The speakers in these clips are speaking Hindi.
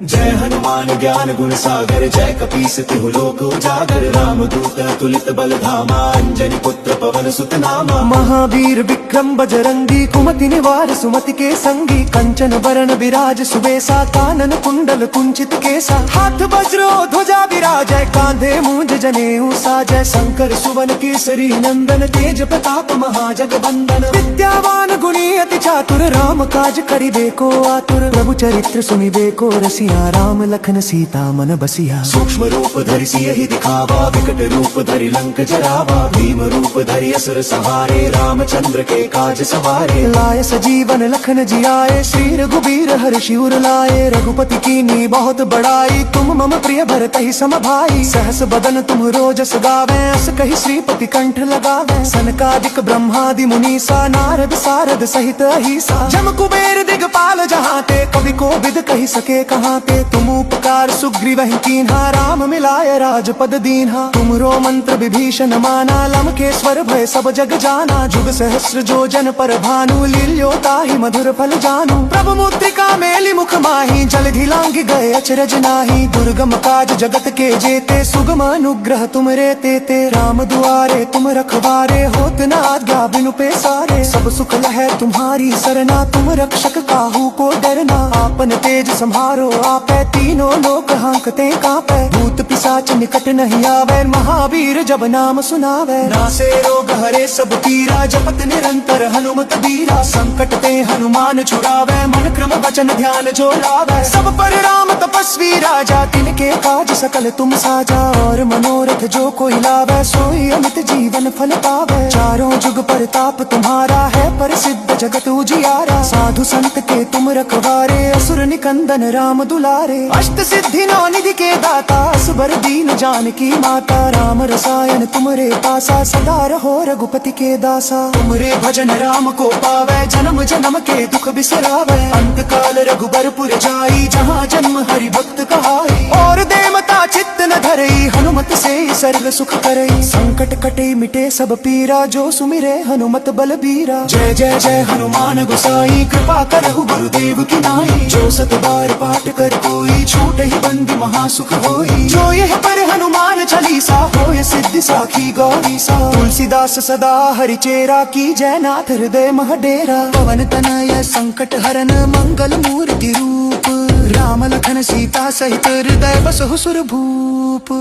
जय हनुमान ज्ञान गुण सागर, जय कपीस तिहु लोक उजागर। राम दूत तुलित बल धामा, अंजनी पुत्र पवन सुत नामा। महावीर विक्रम बजरंगी, कुमति निवार सुमति के संगी। कंचन बरन विराज सुबेसा, कानन कुंडल कुंचित केसा। हाथ वज्रो ध्वजा विराजय, कांधे मूंज जनेऊ साजय। शंकर सुवन केसरी नंदन, तेज प्रताप महाजगवंदन। विद्यावान गुणी अति चातुर, राम काज करिबे को आतुर। प्रभु चरित्र सुनिबे को रसिया, राम लखन सीता मन बसिया। सूक्ष्म रूप धरि सियहि दिखावा, विकट रूप धरि लंक जरावा। भीम रूप धरि असुर संहारे, रामचंद्र के काज सवारे। लाय सजीवन लखन जियाए, श्री रघुबीर हर्षि उर लाए। रघुपति कीन्ही बहुत बड़ाई, तुम मम प्रिय भरतहि सम भाई। सहस बदन तुम रोजस गावें, अस कहि श्रीपति कंठ लगावें। सनकादिक ब्रह्मादि मुनीसा, नारद सारद सहित अहिसा। जम कुबेर दिगपाल जहाते, कवि कोविद कहि सके कहाते। तुम उपकार सुग्रीवहि कीन्हा, राम मिलाय राजपद दीन्हा। तुमरो मंत्र विभीषण माना, लंकेश्वर भय सब जग जाना। जुग सहस्र जो जन पर भानु, लील्यो ताहि मधुर फल जानू। प्रभु मुद्रिका मेलि मुख माहि, जलधि लांघि गए अचरज नाही। दुर्गम काज जगत के जेते, सुगम अनुग्रह तुमरे तेते। राम दुआरे तुम रखवारे, होत न आज्ञा बिनु पैसारे। सब सुख लहै तुम्हारी सरना, तुम रक्षक काहू को डरना। आपन तेज सम्हारो आपै, तीनों लोक हांकते कांपै। भूत पिशाच निकट नहीं आवे, महावीर जब नाम सुनावे। नासे रोग हरे सब पीरा, जपत निरंतर हनुमत बीरा। संकट ते हनुमान छुड़ावे, मन क्रम वचन ध्यान जो लावे। सब पर राम तपस्वी राजा, तिनके काज सकल तुम साजा। और मनोरथ जो कोई लावे, सोई अमित जीवन फल पावे। चारों जुग परताप तुम्हारा है, प्रसिद्ध जगत उजियारा। साधु संत के तुम रखवारे, असुर निकंदन राम दुलारे। अष्ट सिद्धि नौ निधि के दाता, असबर दीन जानकी माता। राम रसायन तुमरे पासा, सदा रहो रघुपति के दासा। तुमरे भजन राम को पावे, जन्म जन्म के दुख बिसरावे। अंत काल रघुबरपुर जाई, जहाँ जन्म हरि भक्त कहाई। और देवता चित्त न धरई, हनुमत से सर्व सुख करई। संकट कटे मिटे सब पीरा, जो सुमिरे हनुमत बलबीरा। जय जय जय हनुमान गोसाई, कृपा करहु गुरुदेव की नाई। जो सत बार पाठ कर कोई, छूट ही बंदी महासुख होई। जो यह पर हनुमान चालीसा, होय सिद्धि साखी गौरीसा। तुलसीदास सदा हरिचेरा, की जय नाथ हृदय मह डेरा। पवन तनय संकट हरन, मंगल मूर्ति रूप। राम लखन सीता सहित, हृदय बसहु सुर भूप।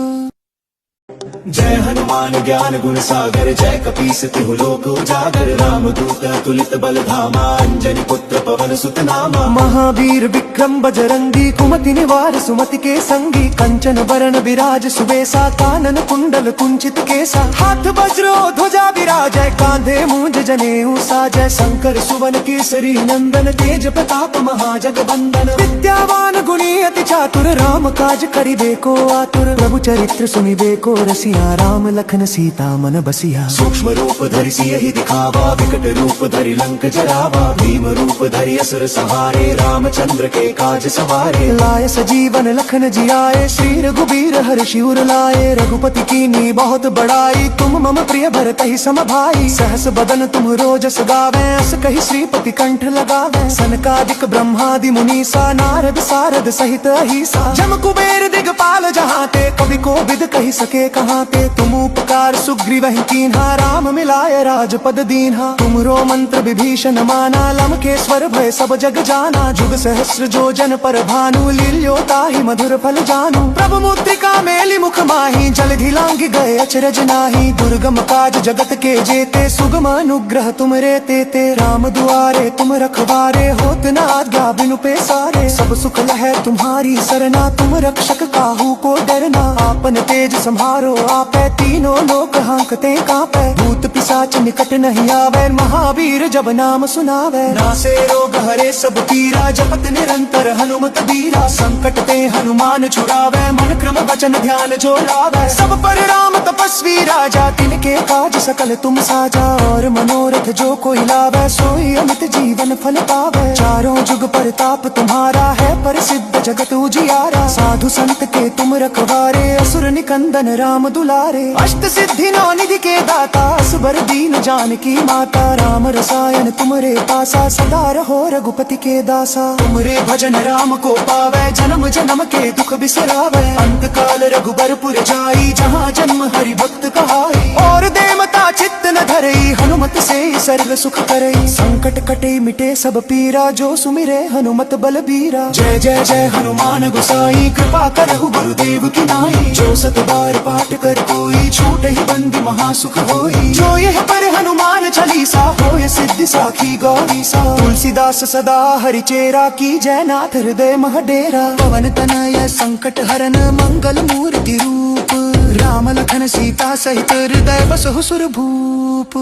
जय हनुमान ज्ञान गुण सागर, जय कपीस तिहु लोक उजागर। राम दूत तुलित बल धामा, अंजनी पुत्र पवन सुत नामा। महावीर विक्रम बजरंगी, कुमति निवार सुमति के संगी। कंचन बरन विराज सुबेसा, कानन कुंडल कुंचित केसा। हाथ वज्रो ध्वजा विराजय, कांधे मूंज जनेऊ साजय। शंकर सुवन केसरी नंदन, तेज प्रताप महाजगवंदन। विद्यावान गुणी अति चातुर, राम काज करिबे को आतुर। प्रभु चरित्र सुनिबे को रसिया, राम लखन सीता मन बसिया। सूक्ष्म रूप धरि सियहि दिखावा, विकट रूप धरि लंक जरावा। भीम रूप धरि असुर संहारे, रामचंद्र के काज सवारे। लाय सजीवन लखन जियाए, श्री रघुबीर हर्षि उर लाए। रघुपति कीन्ही बहुत बड़ाई, तुम मम प्रिय भरतहि सम भाई। सहस बदन तुम रोजस गावें, अस कहि श्रीपति कंठ लगावें। सनकादिक ब्रह्मादि मुनीसा, नारद सारद सहित अहिसा। जम कुबेर दिगपाल जहाते, कवि कोविद कहि सके कहाते। तुम उपकार सुग्रीवहि कीन्हा, राम मिलाय राजपद दीन्हा। तुमरो मंत्र विभीषण माना, लंकेश्वर भय सब जग जाना। जुग सहस्र जो जन पर भानु, लील्यो ताहि मधुर फल जानू। प्रभु मुद्रिका मेलि मुख माहि, जलधि लांघि गए अचरज नाही। दुर्गम काज जगत के जेते, सुगम अनुग्रह तुमरे तेते। राम दुआरे तुम रखवारे, होत न आज्ञा बिनु पैसारे। सब सुख लहै तुम्हारी सरना, तुम रक्षक काहू को डरना। आपन तेज सम्हारो आपै, तीनों लोक हांकते कांपै। भूत पिशाच निकट नहीं आवे, महावीर जब नाम सुनावे। नासे रोग हरे सब पीरा, जपत निरंतर हनुमत बीरा। संकट ते हनुमान छुड़ावे, मन क्रम वचन ध्यान जो लावे। सब पर राम तपस्वी राजा, तिनके काज सकल तुम साजा। और मनोरथ जो कोई लावे, सोई अमित जीवन फल पावे। चारों जुग परताप तुम्हारा है, प्रसिद्ध सिद्ध जगत उजियारा साधु संत के तुम रखवारे असुर निकंदन राम दुलारे अष्ट सिद्धि नौ निधि के दाता असबर दीन जानकी माता राम रसायन तुमरे पासा सदा रहो रघुपति के दासा तुमरे भजन राम को पावे जन्म जन्म के दुख बिसरावे अंत काल रघुबरपुर जाई जहाँ जन्म हरि भक्त कहाई और देवता चित्त न धरई हनुमत से सर्व सुख करई संकट कटे मिटे सब पीरा जो सुमिरे हनुमत बलबीरा जय जय जय हनुमान गोसाई कृपा करहु गुरुदेव की नाई जो सत बार पाठ कर कोई छूट ही बंदी महासुख होई जो यह पर हनुमान चालीसा होय सिद्धि साखी गौरीसा तुलसीदास सदा हरिचेरा की जय नाथ हृदय महडेरा पवन तनय संकट हरन मंगल मूर्ति रूप राम लखन सीता सहित हृदय बसहु सुर भूप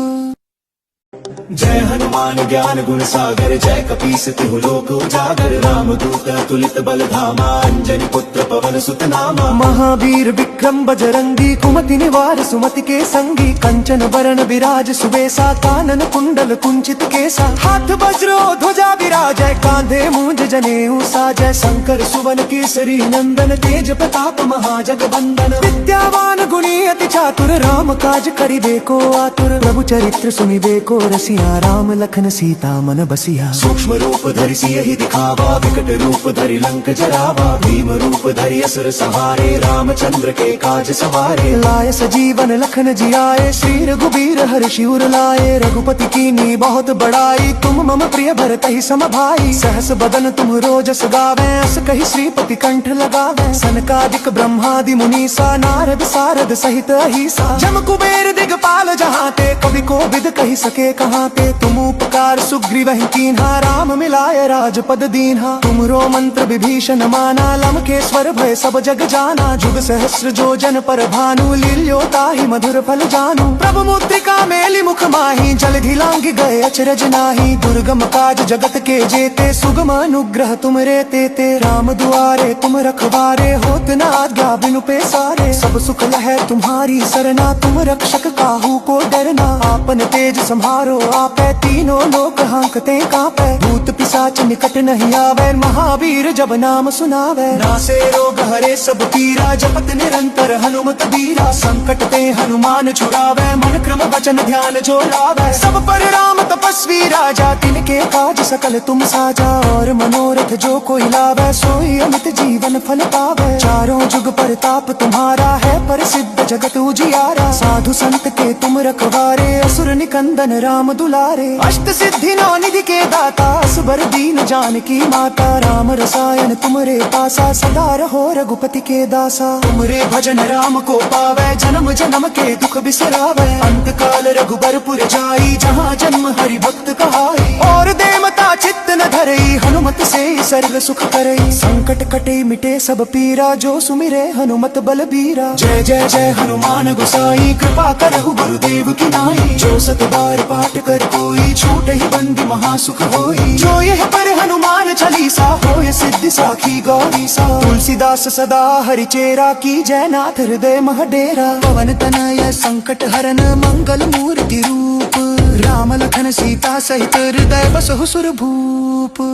जय हनुमान ज्ञान गुण सागर जय कपीस तिहु लोक उजागर राम दूत तुलित बल धामा अंजनी पुत्र पवन सुत नामा महावीर विक्रम बजरंगी कुमति निवार सुमति के संगी कंचन बरन विराज सुबेसा कानन कुंडल कुंचित केसा हाथ वज्रो ध्वजा विराजय कांधे मूंज जनेऊ साजय शंकर सुवन केसरी नंदन तेज प्रताप महाजगबंदन विद्यावान गुणी अति चातुर राम काज करिबे को आतुर प्रभु चरित्र सुनिबे को रसिया राम लखन सीता मन बसिया सूक्ष्म रूप धरि सियहि दिखावा विकट रूप धरि लंक जरावा भीम रूप धरि असुर सहारे रामचंद्र के काज सवारे लाय सजीवन लखन जियाए श्री रघुबीर हर्षि उर लाए रघुपति कीनी बहुत बड़ाई तुम मम प्रिय भरत ही सम भाई सहस बदन तुम रोजस गावे अस कहि श्रीपति कंठ लगावे सनकादिक ब्रह्मादि मुनीसा नारद सारद सहित अहिसा जम कुबेर दिगपाल जहाँ ते कवि को विद कहि सके कहाँ ते तुम उपकार सुग्रीव कीन्हा राम मिलाय राजपद दीन्हा तुमरो मंत्र विभीषण माना लंकेश्वर भय सब जग जाना जुग सहस्र जो जन पर भानु लील्यो ताहि मधुर फल जानू प्रभु मुद्रिका मेलि मुख माही जलधि लांघ गए अचरज नाही दुर्गम काज जगत के जेते सुगम अनुग्रह तुमरे तेते राम दुआरे तुम रखवारे होत न आज्ञा बिनु पैसारे सब सुख लहै तुम्हारी सरना तुम रक्षक काहू को डरना आपन तेज संहारो आपै तीनों लोक हांकते कांपै भूत पिशाच निकट नहीं आवे महावीर जब नाम सुनावे नासे रोग हरे सब पीरा जपत निरंतर हनुमत बीरा संकट ते हनुमान छुड़ावे मन क्रम वचन ध्यान जो लावे सब पर राम तपस्वी राजा तिनके काज सकल तुम साजा और मनोरथ जो कोई लावे सोई अमित जीवन फल पावे चारों जुग परताप तुम्हारा है प्रसिद्ध जगत उजियारा साधु संत के तुम रखवारे असुर निकंदन राम दुलारे अष्ट सिद्धि नौ निधि के दाता असबर दीन जानकी माता राम रसायन तुमरे पासा सदा रहो रघुपति के दासा तुमरे भजन राम को पावे जन्म जन्म के दुख बिसरावे अंत काल रघुबरपुर जाई जहाँ जन्म हरि भक्त कहाई और देवता चित्त न धरई हनुमत से सर्व सुख करई संकट कटे मिटे सब पीरा जो सुमिरे हनुमत बलबीरा जय जय जय हनुमान गोसाई कृपा करहु गुरुदेव की नाई जो सत बार पाठ कर कोई छूट ही बंदी महासुख होई जो यह पर हनुमान चालीसा होय सिद्धि साखी गौरीसा तुलसीदास सदा हरिचेरा की जय नाथ हृदय महडेरा पवन तनय संकट हरन मंगल मूर्ति रूप राम लखन सीता सहित हृदय बसहु सुर भूप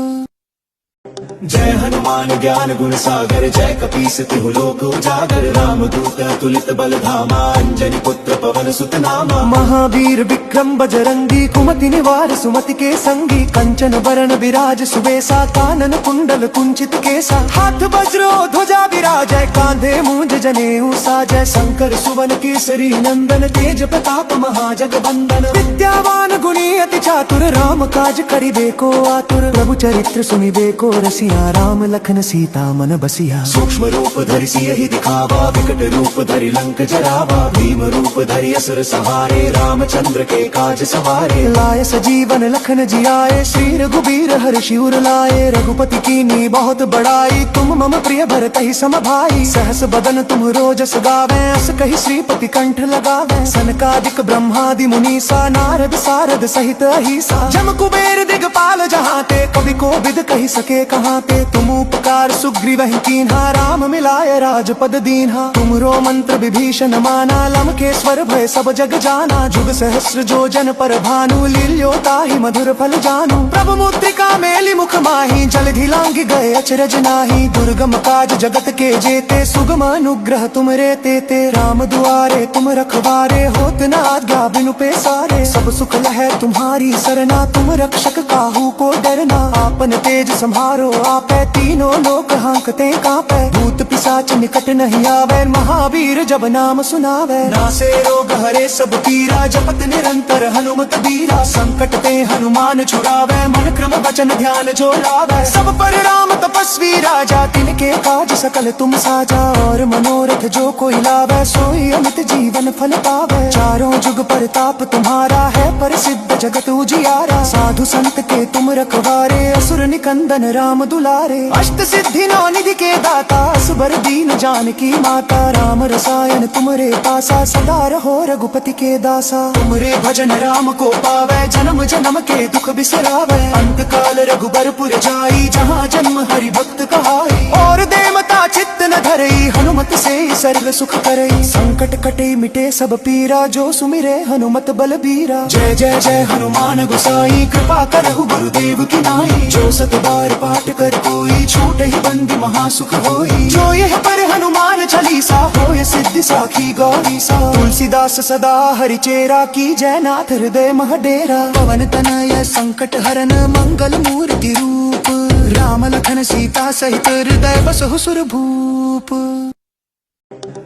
जय हनुमान ज्ञान गुण सागर जय कपीस तिहु लोक उजागर राम दूत तुलित बल धामा अंजनी पुत्र पवन सुत नामा महावीर विक्रम बजरंगी कुमति निवार सुमति के संगी कंचन बरन विराज सुबेसा कानन कुंडल कुंचित केसा हाथ वज्रो ध्वजा विराजय कांधे मूंज जनेऊ साजय शंकर सुवन केसरी नंदन तेज प्रताप महाजगबंदन विद्यावान गुणी अति चातुर राम काज करिबे को आतुर प्रभु चरित्र सुनिबे को रसिया राम लखन सीता मन बसिया सूक्ष्म रूप धरि सियहि दिखावा विकट रूप धरि लंक जरावा भीम रूप धरि असुर सहारे रामचंद्र के काज सवारे लाय सजीवन लखन जियाए श्री रघुबीर हर्षि उर लाए रघुपति कीनी बहुत बड़ाई तुम मम प्रिय भरत ही सम भाई सहस बदन तुम रोजस गावे अस कहि श्रीपति कंठ लगावे सनकादिक ब्रह्मादि मुनीसा नारद सारद सहित अहिसा जम कुबेर दिगपाल जहाँ ते कवि को विद कहि सके कहाँ ते तुम उपकार सुग्रीव कीन्हा राम मिलाय राजपद दीन्हा तुमरो मंत्र विभीषण माना लंकेश्वर भय सब जग जाना जुग सहस्र जो जन पर भानु लील्यो ताहि मधुर फल जानू प्रभु मुद्रिका मेली मुख माही जलधि लांघि गए अचरज नाही दुर्गम काज जगत के जेते सुगम अनुग्रह तुम रे ते राम दुआरे तुम रखवारे होत न आज्ञा बिनु पैसारे सब सुख लहै तुम्हारी सरना तुम रक्षक काहू को डरना आपन तेज सम्हारो आपै तीनों लोक हांकते कांपै भूत पिशाच निकट नहीं आवे महावीर जब नाम सुनावे नासे रोग हरे सब पीरा जपत निरंतर हनुमत बीरा संकट ते हनुमान छुड़ावे मन क्रम वचन ध्यान जो लावे सब पर राम तपस्वी राजा तिनके काज सकल तुम साजा और मनोरथ जो कोई लावे सोई अमित जीवन फल पावे चारों जुग परताप तुम्हारा है प्रसिद्ध जगत उजियारा साधु संत के तुम रखवारे असुर निकंदन राम दुलारे अष्ट सिद्धि नौ निधि के दाता असबर दीन जानकी माता राम रसायन तुमरे पासा सदा रहो रघुपति के दासा तुमरे भजन राम को पावे जन्म जन्म के दुख बिसरावे अंत काल रघुबरपुर जाई जहाँ जन्म हरि भक्त कहाई और देवता चित्त न धरई हनुमत से सर्व सुख करई संकट कटे मिटे सब पीरा जो सुमिरे हनुमत बल बीरा जय जय जय हनुमान गोसाई कृपा करहु गुरुदेव की नाई जो सत बार पाठ कर कोई छूट ही बंदी महासुख होई जो यह पर हनुमान चालीसा होय सिद्धि साखी गौरी सा तुलसीदास सदा हरिचेरा की जय नाथ हृदय मह डेरा पवन तनय संकट हरन मंगल मूर्ति रूप राम लखन सीता सहित हृदय बसहु सुर भूप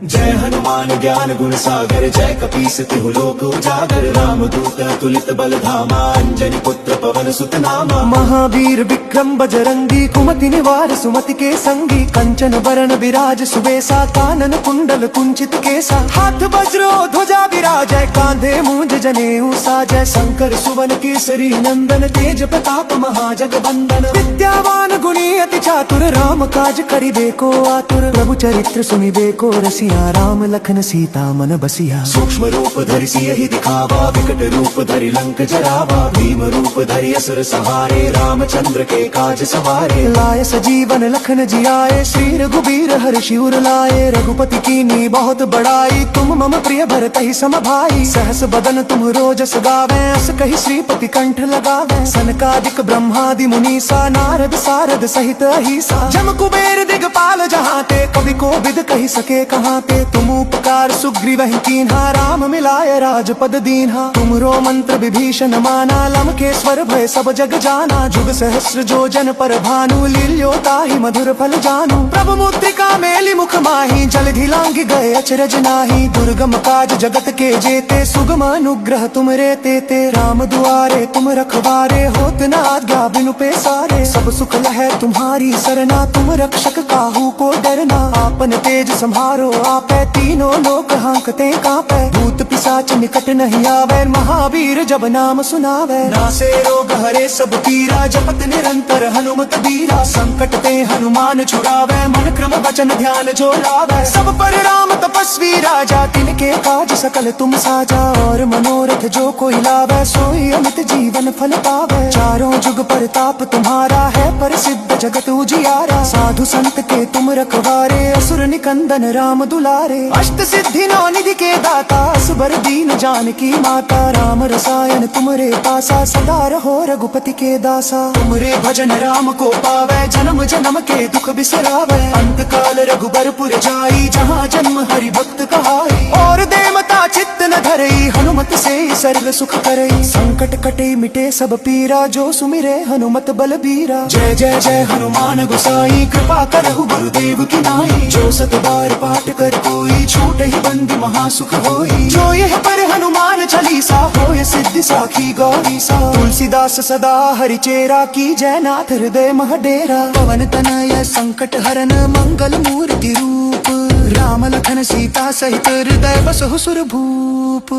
जय हनुमान ज्ञान गुण सागर जय कपीस तिहु लोक उजागर राम दूत तुलित बल धामा अंजनी पुत्र पवन सुत नामा महावीर विक्रम बजरंगी कुमति निवार सुमति के संगी कंचन वरण विराज सुबेसा कानन कुंडल कुंचित केसा हाथ वज्रो ध्वजा विराजय कांधे मूंज जनेऊ साजय शंकर सुवन केसरी नंदन तेज प्रताप महाजगवंदन विद्यावान गुणी अति चातुर राम काज करिबे को आतुर प्रभु चरित्र सुनिबे को रसिया राम लखन सीता मन बसिया सूक्ष्म रूप धरि सियहि दिखावा विकट रूप धरि लंक जरावा भीम रूप धरि असुर संहारे रामचंद्र के काज सवारे लाय सजीवन लखन जियाए श्री रघुबीर हर्षि उर लाए रघुपति कीन्ही बहुत बड़ाई तुम मम प्रिय भरतहि सम भाई सहस बदन तुम रोजस गावे अस कहि श्रीपति कंठ लगावे सनकादिक ब्रह्मादि मुनीसा नारद सारद सहित अहिसा जम कुबेर दिगपाल जहाते कवि को विद कहि सके कहाते तुम उपकार सुग्रीव कीन्हा राम मिलाय राजपद दीन्हा तुमरो मंत्र विभीषण माना लंकेश्वर भय सब जग जाना जुग सहस्र जो जन पर भानु लील्यो ताहि मधुर फल जानू प्रभु मुद्रिका मेली मुख माही जलधि लांघि गए अचरज नाही दुर्गम काज जगत के जेते सुगम अनुग्रह तुम रे ते राम दुआरे तुम रखवारे होत न आज्ञा बिनु पैसारे सब सुख लहै तुम्हारी सरना तुम रक्षक काहू को डरना आपन तेज सम्हारो आपै तीनों लोक हांकते कांपै भूत पिशाच निकट नहीं आवे महावीर जब नाम सुनावे नासे रोग हरे सब पीरा जपत निरंतर हनुमत बीरा संकट ते हनुमान छुड़ावे मन क्रम वचन ध्यान जो लावे सब पर राम तपस्वी राजा तिनके काज सकल तुम साजा और मनोरथ जो कोई लावे सोई अमित जीवन फल पावे चारों जुग परताप तुम्हारा है प्रसिद्ध जगत उजियारा साधु संत के तुम रखवारे असुर निकंदन राम दुलारे अष्ट सिद्धि नौ निधि के दाता असबर दीन जानकी माता राम रसायन तुमरे पासा सदा रहो रघुपति के दासा तुमरे भजन राम को पावे जन्म जन्म के दुख बिसरावे अंत काल रघुबरपुर जाई जहाँ जन्म हरि भक्त कहाई और देवता चित्त न धरई हनुमत से सर्व सुख करई संकट कटे मिटे सब पीरा जो सुमिरे हनुमत बल बीरा जय जय जय हनुमान गोसाई कृपा करहु गुरुदेव की नाई जो सत बार पाठ कर कोई छूट ही बंदी महासुख होई जो यह पर हनुमान चालीसा होय सिद्धि साखी गौरी सा तुलसीदास सदा हरिचेरा की जय नाथ हृदय मह डेरा पवन तनय संकट हरन मंगल मूर्ति रूप राम लखन सीता सहित हृदय बसहु सुर भूप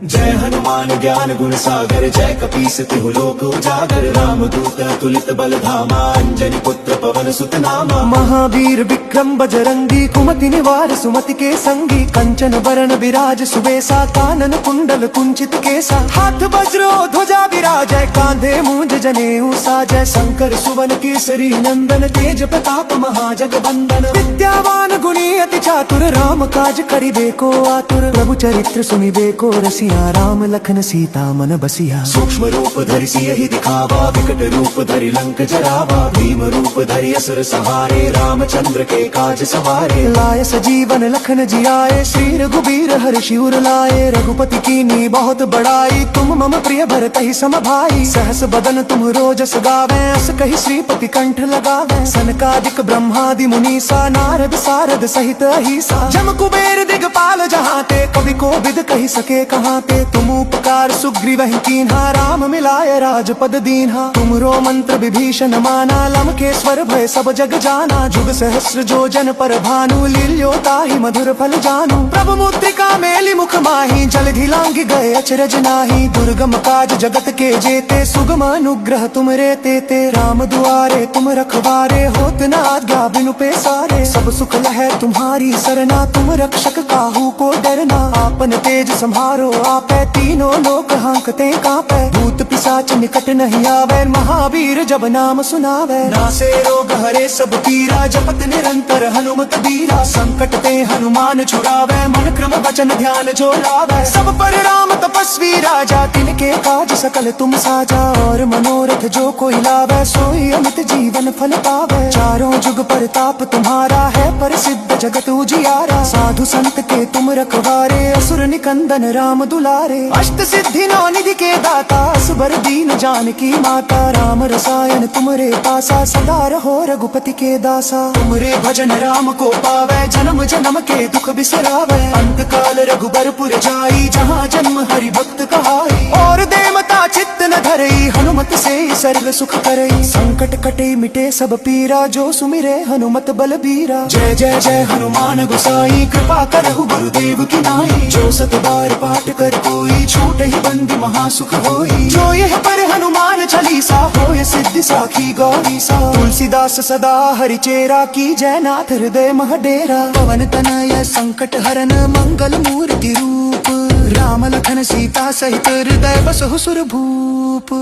जय हनुमान ज्ञान गुण सागर जय कपीस तिहु लोक उजागर रामदूत अतुलित बल धामा अंजनी पुत्र पवन सुत नामा। महावीर विक्रम बजरंगी कुमति निवार सुमति के संगी कंचन बरन विराज सुबेसा कानन कुंडल कुंचित केसा हाथ वज्रो ध्वजा विराजय कांधे मूंज जनेऊ साजय शंकर सुवन केसरी नंदन तेज प्रताप महाजगबंदन विद्यावान गुणी अति चातुर राम काज करिबे को आतुर प्रभु चरित्र सुनिबे को रसिया राम लखन सीता मन बसिया। सूक्ष्म रूप धरि सियहि दिखावा विकट रूप धरि लंक जरावा भीम रूप धरि असुर सहारे रामचंद्र के काज सवारे। लाय सजीवन लखन जियाए श्री रघुबीर हर्षि उर लाए रघुपति कीनी बहुत बड़ाई तुम मम प्रिय भरत ही सम भाई सहस बदन तुम रोजस गावे अस कहि श्रीपति कंठ लगावे सनकादिक ब्रह्मादि मुनीसा नारद सारद सहित अहिसा जम कुबेर दिगपाल जहाँ ते कवि को विद कहि सके कहाँ ते तुम उपकार सुग्रीवहि कीन्हा राम मिलाय राजपद दीन्हा तुमरो मंत्र विभीषण माना लंकेश्वर भय सब जग जाना जुग सहस्र जो जन पर भानु लील्यो ताहि मधुर फल जानू प्रभु मुद्रिका मेलि मुख माहि जल घिलांग गए अचरज नाही दुर्गम काज जगत के जेते सुगम अनुग्रह तुम रे तेते राम दुआरे तुम रखवारे होत न आज्ञा बिनु पैसारे सब सुख लहै तुम्हारी सरना तुम रक्षक काहू को डरना आपन तेज सम्हारो आपै तीनों लोक हांकते कांपै भूत पिशाच निकट नहीं आवे महावीर जब नाम सुनावे नासे रोग हरे सब पीरा जपत निरंतर हनुमत बीरा संकट ते हनुमान छुड़ावे मन क्रम वचन ध्यान जो लावे सब पर राम तपस्वी राजा तिनके काज सकल तुम साजा और मनोरथ जो कोई लावे सोई अमित जीवन फल पावे चारों जुग परताप तुम्हारा है प्रसिद्ध जगत उजियारा साधु संत के तुम रखवारे असुर निकंदन राम दुलारे अष्ट सिद्धि नौ निधि के दाता असबर दीन जानकी माता राम रसायन तुमरे पासा सदा रहो रघुपति के दासा तुमरे भजन राम को पावे जन्म जन्म के दुख बिसरावे अंत काल रघुबरपुर जाई जहाँ जन्म हरि भक्त कहाई और देवता चित्त न धरई हनुमत से सर्व सुख करई संकट कटे मिटे सब पीरा जो सुमिरे हनुमत बलबीरा जय जय जय हनुमान गोसाई कृपा करहु गुरुदेव की नाई जो सत बार पाठ कर कोई छूट ही बंदी महासुख होई जो यह पर हनुमान चालीसा होय सिद्धि साखी गौरी सा तुलसीदास सदा हरिचेरा की जयनाथ हृदय महडेरा पवन तनय संकट हरन मंगल मूर्ति रूप राम लखन सीता सहित हृदय बसहु सुर भूप।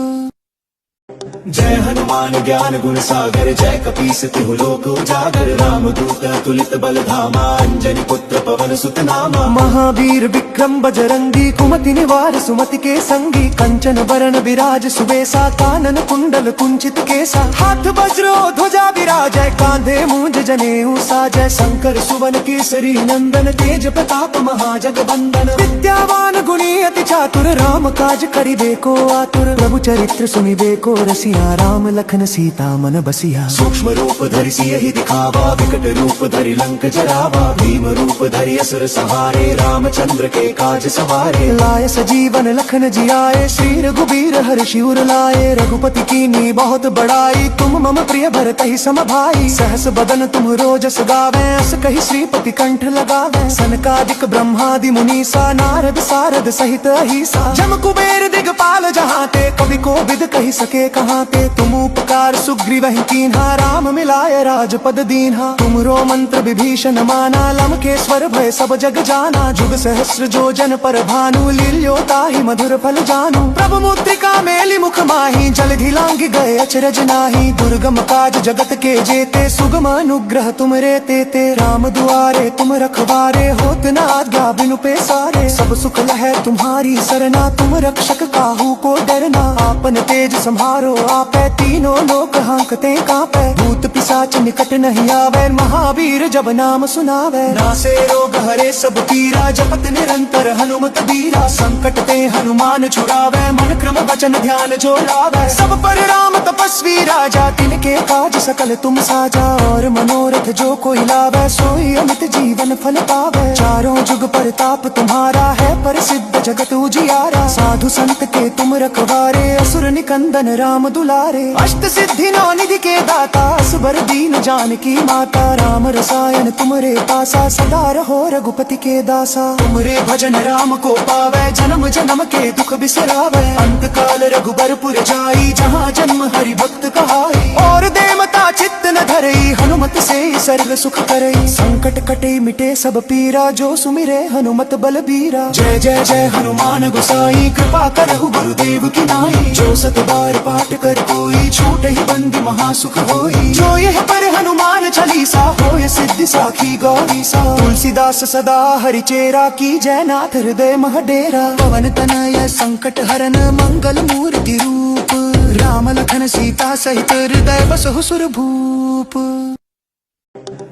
जय हनुमान ज्ञान गुण सागर जय कपीस तिहु लोक उजागर रामदूत अतुलित बल धामा अंजनी पुत्र पवन सुत नामा। महावीर विक्रम बजरंगी कुमति निवार सुमति के संगी कंचन बरन विराज सुबेसा कानन कुंडल कुंचित केसा हाथ वज्रो ध्वजा विराजय कांधे मूंज जनेऊ साजय शंकर सुवन केसरी नंदन तेज प्रताप महाजगबंदन विद्यावान गुणी अति चातुर राम काज करिबे को आतुर प्रभु चरित्र सुनिबे को रसिया राम लखन सीता मन बसिया। सूक्ष्म रूप धरि सियहि दिखावा विकट रूप धरि लंक जरावा भीम रूप धरि असुर सहारे रामचंद्र के काज सवारे। लाय सजीवन लखन जियाए श्री रघुबीर हर्षि उर लाए रघुपति कीनी बहुत बड़ाई तुम मम प्रिय भरत ही सम भाई सहस बदन तुम रोजस गावे अस कहि श्रीपति कंठ लगावे सनकादिक ब्रह्मादि मुनीसा नारद सारद सहित अहिसा जम कुबेर दिगपाल जहाँ ते कवि को विद कहि सके कहाँ ते तुम उपकार सुग्रीवहि कीन्हा राम मिलाय राजपद दीन्हा तुमरो मंत्र विभीषण माना लंकेश्वर भय सब जग जाना जुग सहस्र जो जन पर भानु लील्यो ताहि मधुर फल जानू प्रभु मुद्रिका मेलि मुख माहि जल घिलांग गए अचरज नाही दुर्गम काज जगत के जेते सुगम अनुग्रह तुम रे तेते राम दुआरे तुम रखवारे होत न आज्ञा बिनु पैसारे सब सुख लहै तुम्हारी सरना तुम रक्षक काहू को डरना आपन तेज सम्हारो आपै तीनों लोक हांकते कांपै भूत पिशाच निकट नहीं आवे महावीर जब नाम सुनावे नासे रोग हरे सब पीरा जपत निरंतर हनुमत बीरा संकट ते हनुमान छुड़ावे मन क्रम वचन ध्यान जो लावे सब पर राम तपस्वी राजा तिनके काज सकल तुम साजा और मनोरथ जो कोई लावे सोई अमित जीवन फल पावे। चारों जुग परताप तुम्हारा है प्रसिद्ध जगत उजियारा। साधु संत के तुम रखवारे असुर निकंदन राम दुलारे। अष्ट सिद्धि नौ निधि के दाता असबर दीन जानकी माता। राम रसायन तुमरे पासा सदा रहो रघुपति के दासा। तुमरे भजन राम को पावे जन्म जन्म के दुख बिसरावे। अंत काल रघुबरपुर जाई जहाँ जन्म हरि भक्त कहाई। और देवता चित्त न धरई हनुमत से सर्व सुख करई। संकट कटे मिटे सब पीरा जो सुमिरे हनुमत बलबीरा। जय जय जय हनुमान गोसाई कृपा करहु गुरुदेव की नाई। जो सत बार पाठ कर कोई छूट ही बंदी महासुख होई। जो यह पर हनुमान चालीसा होय सिद्धि साखी गौरीसा। तुलसीदास सदा हरिचेरा की जय नाथ हृदय महडेरा। पवन तनय संकट हरन मंगल मूर्ति रूप। राम लखन सीता सहित हृदय बसहु सुर भूप।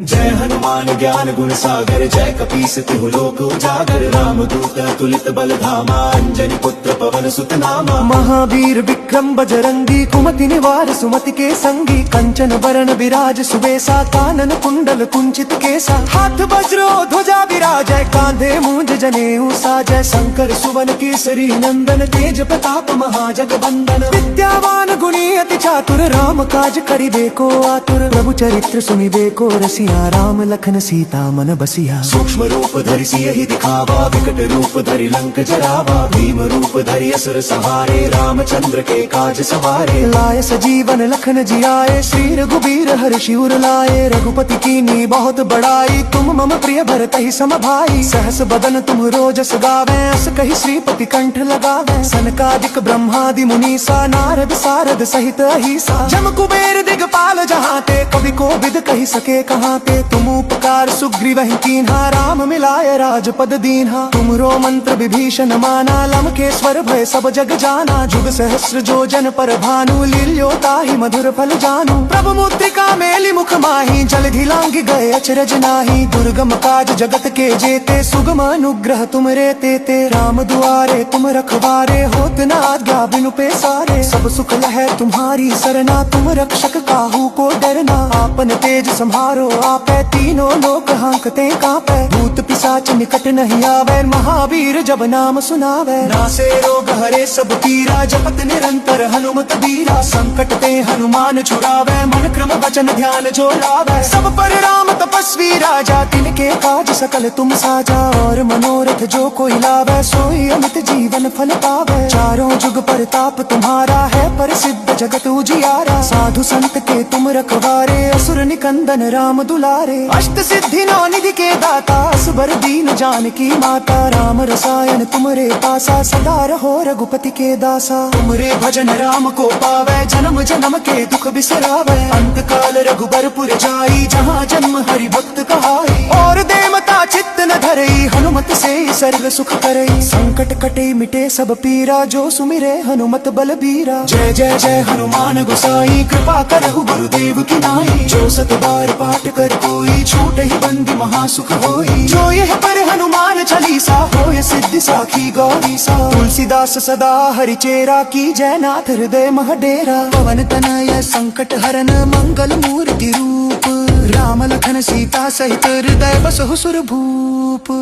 जय हनुमान ज्ञान गुण सागर जय कपीस तिहु लोक उजागर। राम दूत तुलित बल धामा अंजनी पुत्र पवन सुत नामा। महावीर विक्रम बजरंगी कुमति निवार सुमति के संगी। कंचन बरन विराज सुबेसा कानन कुंडल कुंचित केसा। हाथ वज्रो ध्वजा विराजय कांधे मूंज जनेऊ साजय। शंकर सुवन केसरी नंदन तेज प्रताप महाजगबंदन। विद्यावान गुणी अति चातुर राम काज करिबे को आतुर। प्रभु चरित्र सुनिबे को रसिया राम लखन सीता मन बसिया। सूक्ष्म रूप धरि सियहि दिखावा विकट रूप धरि लंक जरावा। भीम रूप धरि असुर सहारे रामचंद्र के काज सवारे। लाय सजीवन लखन जियाए श्री रघुबीर हर्षि उर लाए। रघुपति कीनी बहुत बड़ाई तुम मम प्रिय भरतहि सम भाई। सहस बदन तुम रोजस गावे अस कहि श्रीपति कंठ लगावे। सनकादिक ब्रह्मादि मुनीसा नारद सारद सहित अहिसा। जम कुबेर दिगपाल जहाँ ते कवि को विद कहि सके कहाँ ते। तुम उपकार सुग्रीवहि कीन्हा राम मिलाय राजपद दीन्हा। तुमरो मंत्र विभीषण माना लंकेश्वर भय सब जग जाना। जुग सहस्र जो जन पर भानु लील्यो ताहि मधुर फल जानू। प्रभु मुद्रिका मेलि मुख माहि जलधि लांघ गए अचरज नाही। दुर्गम काज जगत के जेते सुगम अनुग्रह तुमरे तेते। राम दुआरे तुम रखवारे होत न आज्ञा बिनु पैसारे। सब सुख लहै तुम्हारी सरना तुम रक्षक काहू को डरना। आपन तेज सम्हारो आपै तीनों लोक हांकते कांपै। भूत पिशाच निकट नहीं आवे महावीर जब नाम सुनावे। नासे रोग हरे सब पीरा जपत निरंतर हनुमत बीरा। संकट ते हनुमान छुड़ावे मन क्रम वचन ध्यान जो लावे। सब पर राम तपस्वी राजा तिनके काज सकल तुम साजा। और मनोरथ जो कोई लावे सोई अमित जीवन फल पावे। चारों जुग परताप तुम्हारा है प्रसिद्ध जगत उजियारा। साधु संत के तुम रखवारे असुर निकंदन राम दुलारे। अष्ट सिद्धि नौ निधि के दाता असबर दीन जानकी माता। राम रसायन तुमरे पासा सदा रहो रघुपति के दासा। तुमरे भजन राम को पावे जन्म जन्म के दुख बिसरावे। अंत काल रघुबरपुर जाई जहाँ जन्म हरि भक्त कहाई। और देवता चित्त न धरई हनुमत से सर्व सुख करई। संकट कटे मिटे सब पीरा जो सुमिरे हनुमत बलबीरा। जय जय जय हनुमान गोसाई कृपा करहु गुरुदेव की नाई। जो सत बार पाठ कर कोई छूट ही बंदी महासुख होई। जो यह पर हनुमान चालीसा होय सिद्धि साखी गौरीसा। तुलसीदास सदा हरिचेरा की जय नाथ हृदय महडेरा। पवन तनय संकट हरन मंगल मूर्ति रूप। राम लखन सीता सहित हृदय बसहु सुर भूप।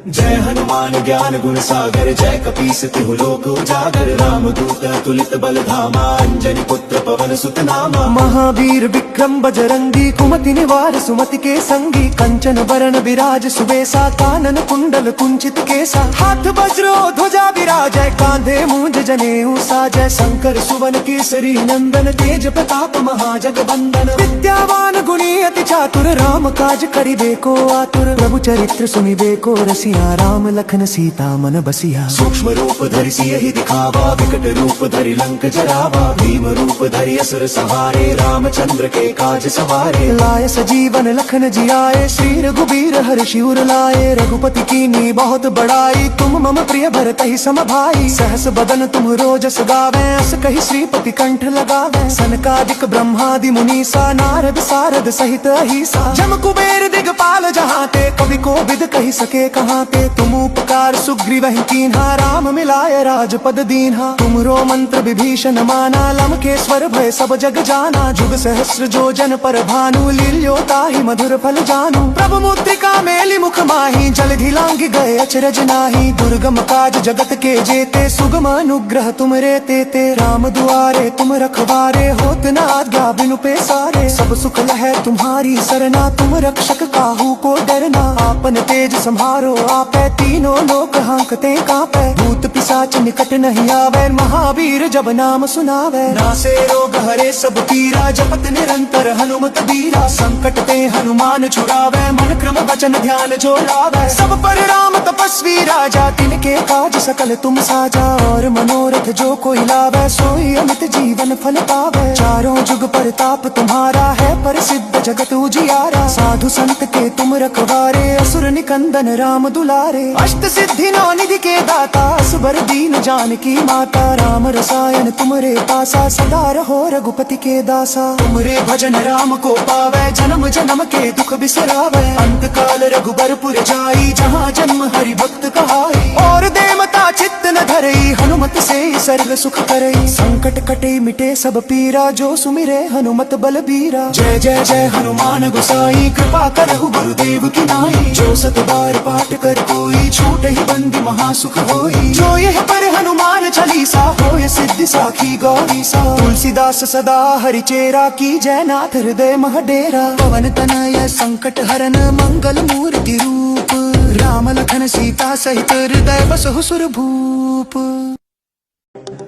जय हनुमान ज्ञान गुण सागर जय कपीस तिहु लोक उजागर। राम दूत तुलित बल धामा अंजनी पुत्र पवन सुत नामा। महावीर विक्रम बजरंगी कुमति निवार सुमति के संगी। कंचन बरन विराज सुबेसा कानन कुंडल कुंचित केसा। हाथ वज्रो ध्वजा विराजय कांधे मूंज जनेऊ साजय। शंकर सुवन केसरी नंदन तेज प्रताप महाजगबंदन। विद्यावान गुणी अति चातुर राम काज करिबे को आतुर। प्रभु चरित्र सुनिबे को रसिया राम लखन सीता मन बसिया। सूक्ष्म रूप धरि सियहि दिखावा विकट रूप धरि लंक जरावा। भीम रूप धरि असुर सहारे रामचंद्र के काज सवारे। लाय सजीवन लखन जियाए श्री रघुबीर हर्षि उर लाए। रघुपति कीनी बहुत बड़ाई तुम मम प्रिय भरतहि सम भाई। सहस बदन तुम रोजस गावे अस कहि श्रीपति कंठ लगावे। सनकादिक ब्रह्मादि मुनीसा नारद सारद सहित अहिसा जम कुबेर दिगपाल जहाँ ते कवि को विद कही सके कहाँ ते तुम उपकार सुग्रीव कीन्हा राम मिलाय राजपद दीन्हा तुमरो मंत्र विभीषण माना लंकेश्वर भय सब जग जाना जुग सहस्र जो जन पर भानु लील्यो ताहि मधुर फल जानू प्रभु मुद्रिका मेलि मुख माही जलधि लांघि गए अचरज नाही दुर्गम काज जगत के जेते सुगम अनुग्रह तुम रे ते राम दुआरे तुम रखवारे होत न आज्ञा बिनु पैसारे सब सुख लहै तुम्हारी सरना तुम रक्षक काहू को डरना आपन तेज संहारो आपै तीनों लोक हांकते कांपै भूत पिशाच निकट नहीं आवे महावीर जब नाम सुनावे नासे रोग हरे सब पीरा जपत निरंतर हनुमत बीरा संकट ते हनुमान छुड़ावे मन क्रम वचन ध्यान जो लावे सब पर राम तपस्वी राजा तिनके काज सकल तुम साजा और मनोरथ जो कोई लावे सोई अमित जीवन फल पावे चारों जुग परताप तुम्हारा है प्रसिद्ध जगत उजियारा साधु संत के तुम रखवारे असुर निकंदन राम दुलारे अष्ट सिद्धि नौ निधि के दाता असबर दीन जानकी माता राम रसायन तुमरे पासा सदा रहो रघुपति के दासा तुमरे भजन राम को पावे जन्म जन्म के दुख बिसरावे अंत काल रघुबरपुर जाई जहाँ जन्म हरि भक्त कहाई और देवता चित्त न धरई हनुमत से सर्व सुख करई संकट कटे मिटे सब पीरा जो सुमिरे हनुमत बल बीरा जय जय जय हनुमान गोसाई कृपा करहु गुरुदेव की नाई जो सत बार पाठ कर कोई छूट ही बंदी महासुख होई जो यह पर हनुमान चालीसा होय सिद्धि साखी गौरी सा तुलसीदास सदा हरिचेरा की जय नाथ हृदय मह डेरा पवन तनय संकट हरन मंगल मूर्ति रूप राम लखन सीता सहित हृदय बसहु सुर भूप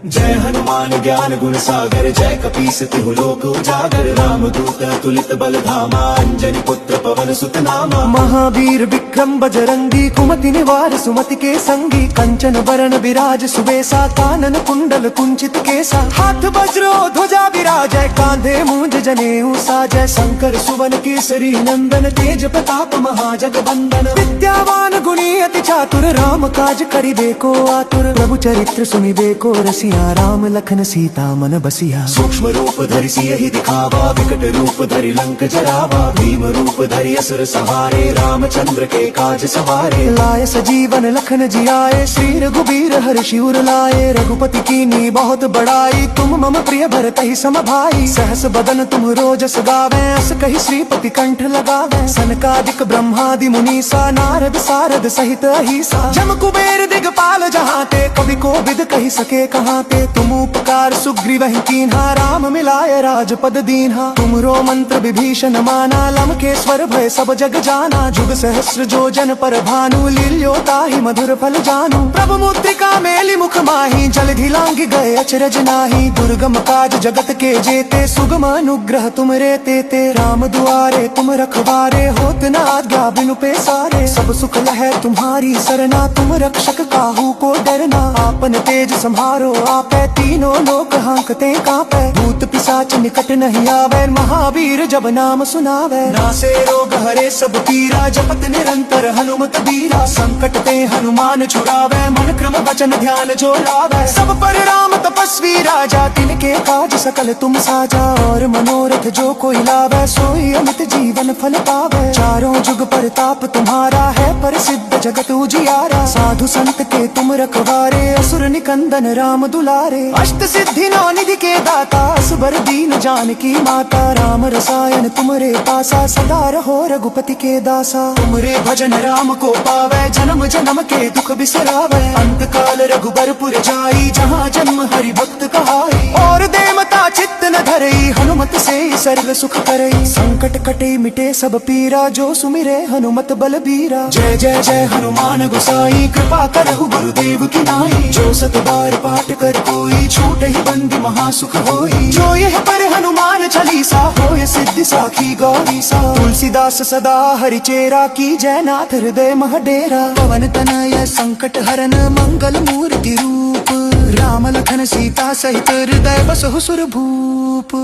जय हनुमान ज्ञान गुण सागर जय कपीस तिहु लोक उजागर राम दूत तुलित बल धामा अंजनी पुत्र पवन सुत नामा महावीर विक्रम बजरंगी कुमति निवार सुमति के संगी कंचन वरण विराज सुबेसा कानन कुंडल कुंचित केसा हाथ वज्रो ध्वजा विराजय कांधे मूंज जनेऊ साजय शंकर सुवन केसरी नंदन तेज प्रताप महाजगवंदन विद्यावान गुणी अति चातुर राम काज करिबे को आतुर प्रभु चरित्र सुनिबे को रसिया राम लखन सीता मन बसिया सूक्ष्म रूप धरि सियहि दिखावा विकट रूप धरि लंक जरावा भीम रूप धरि असुर संहारे रामचंद्र के काज सवारे लाय सजीवन लखन जियाए श्री रघुबीर हर्षि उर लाए रघुपति कीन्ही बहुत बड़ाई तुम मम प्रिय भरतहि सम भाई सहस बदन तुम रोजस गावे अस कहि श्रीपति कंठ लगावे सनकादिक ब्रह्मादि मुनीसा नारद सारद सहित अहिसा जम कुबेर दिगपाल जहाँ ते कवि को विद कही सके कहाँ ते तुम उपकार सुग्रीव कीन्हा राम मिलाय राजपद दीन्हा तुमरो मंत्र विभीषण माना लंकेश्वर भय सब जग जाना जुग सहस्र जो जन पर भानु लील्यो ताहि मधुर फल जानू प्रभु मुद्रिका मेलि मुख माही जलधि लांघि गए अचरज नाही दुर्गम काज जगत के जेते सुगम अनुग्रह तुम रे ते राम दुआरे तुम रखवारे होत न आज्ञा बिनु पैसारे सब सुख लहै तुम्हारी सरना तुम रक्षक काहू को डरना आपन तेज संहारो आपै तीनों लोक हांकते कांपै भूत पिशाच निकट नहीं आवे महावीर जब नाम सुनावे नासे रोग हरे सब पीरा जपत निरंतर हनुमत बीरा संकट ते हनुमान छुड़ावे मन क्रम वचन ध्यान जो लावे सब पर राम तपस्वी राजा तिनके काज सकल तुम साजा और मनोरथ जो कोई लावे सोई अमित जीवन फल पावे चारों जुग परताप तुम्हारा है प्रसिद्ध जगत उजियारा साधु संत के तुम रखवारे असुर निकंदन राम दुलारे अष्ट सिद्धि नौ निधि के दाता असबर दीन जानकी माता राम रसायन तुमरे पासा सदा रहो रघुपति के दासा तुमरे भजन राम को पावे जन्म जन्म के दुख बिसरावे अंत काल रघुबरपुर जाई जहाँ जन्म हरि भक्त कहाई और देवता चित्त न धरई हनुमत से सर्व सुख करई संकट कटे मिटे सब पीरा जो सुमिरे हनुमत बल बीरा जय जय जय हनुमान गोसाई कृपा करहु गुरुदेव की नाई जो सत बार पाठ कर कोई छूट ही बंदी महासुख होई जो यह पर हनुमान चालीसा होय सिद्धि साखी गौरी सा तुलसीदास सदा हरिचेरा की जय नाथ हृदय मह डेरा पवन तनय संकट हरन मंगल मूर्ति रूप राम लखन सीता सहित हृदय बसहु सुर भूप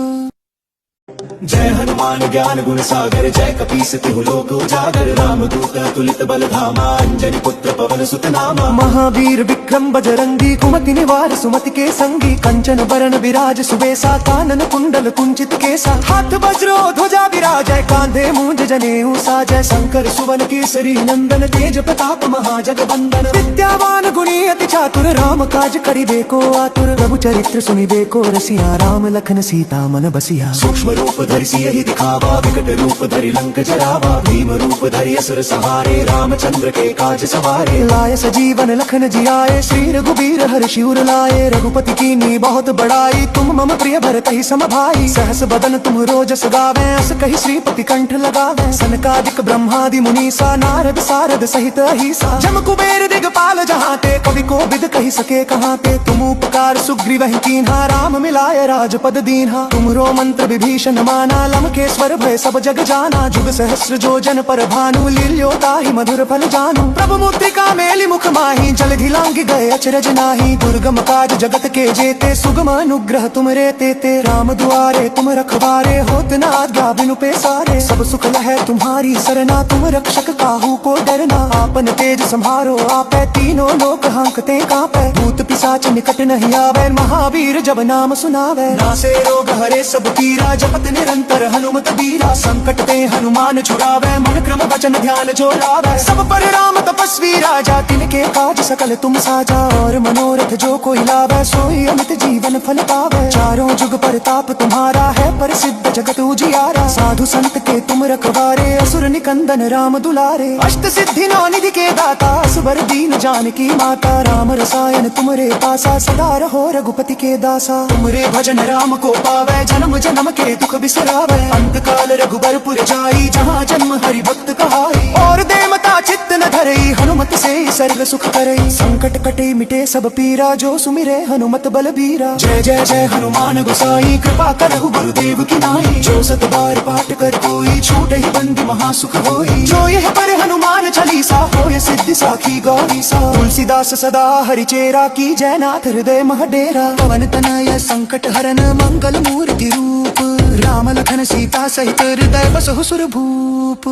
जय हनुमान ज्ञान गुण सागर जय कपीस तिहु लोक उजागर रामदूत अतुलित बल धामा अंजनी पुत्र पवन सुत नामा। महावीर विक्रम बजरंगी कुमति निवार सुमति के संगी कंचन बरन विराज सुबेसा कानन कुंडल कुंचित केसा हाथ वज्रो ध्वजा विराजय कांधे मूंज जनेऊ साजय शंकर सुवन केसरी नंदन तेज प्रताप महाजगवंदन विद्यावान गुणी अति चातुर राम काज करिबे को आतुर प्रभु चरित्र सुनिबे को रसिया राम लखन सीता मन बसिया। सूक्ष्म रूप धरि सियहि दिखावा विकट रूप धरि लंक जरावा भीम रूप धरि असुर सहारे रामचंद्र के काज सवारे। लाए सजीवन लखन जियाए श्री रघुबीर हर्षि उर लाए रघुपति कीन्ही बहुत बड़ाई तुम मम प्रिय भरतहि सम भाई सहस बदन तुम रोजस गावें अस कहि श्रीपति कंठ लगावें सनकादिक ब्रह्मादि मुनीसा नारद सारद सहित अहिसा जम कुबेर दिगपाल जहाँ ते कवि को विद कहि सके कहाँ ते तुम उपकार सुग्रीव ही कीन्हा राम मिलाय राजपद दीन्हा तुमरो मंत्र विभीषण माना लंकेश्वर भय सब जग जाना जुग सहस्र जो जन पर भानु लील्यो ताहि मधुर फल जानू प्रभु मुद्रिका मेलि मुख माही जलधि लांघि गए अचरज नाही दुर्गम काज जगत के जेते सुगम अनुग्रह तुमरे तेते राम दुआरे तुम रखवारे होत न आज्ञा बिनु पैसारे सब सुख लहै तुम्हारी सरना तुम रक्षक काहू को डरना आपन तेज सम्हारो आपै तीनों लोक हांकते कांपै भूत पिशाच निकट नहीं आवे महावीर जब नाम सुनावे नासे रोग हरे सब पीरा जपत निरंतर हनुमत बीरा संकट ते हनुमान छुड़ावे मन क्रम वचन ध्यान जो लावे सब पर राम तपस्वी राजा तिनके काज सकल तुम साजा और मनोरथ जो कोई लावे सोई अमित जीवन फल पावे चारों जुग परताप तुम्हारा है प्रसिद्ध जगत उजियारा साधु संत के तुम रखवारे असुर निकंदन राम दुलारे अष्ट सिद्धि नौ निधि के दाता असवर दीन जानकी माता राम रसायन तुमरे पासा सदा रहो रघुपति के दासा तुमरे भजन राम को पावे जन्म जन्म के दुख बिसरावे अंत काल रघुबरपुर जाई जहाँ जन्म हरि भक्त कहाई और देवता चित्त न धरई हनुमत से सर्व सुख करई संकट कटे मिटे सब पीरा जो सुमिरे हनुमत बलबीरा जय जय जय हनुमान गोसाई कृपा करहु गुरुदेव की नाई जो सत बार पाठ कर कोई छूट ही बंदी महासुख होई जो यह पर हनुमान चालीसा होय सिद्धि साखी गौरी सा तुलसीदास सदा हरिचेरा की जयनाथ हृदय महडेरा पवन तनय संकट हरन मंगल मूर्ति रूप राम लखन सीता सहित हृदय बसहु सुर भूप।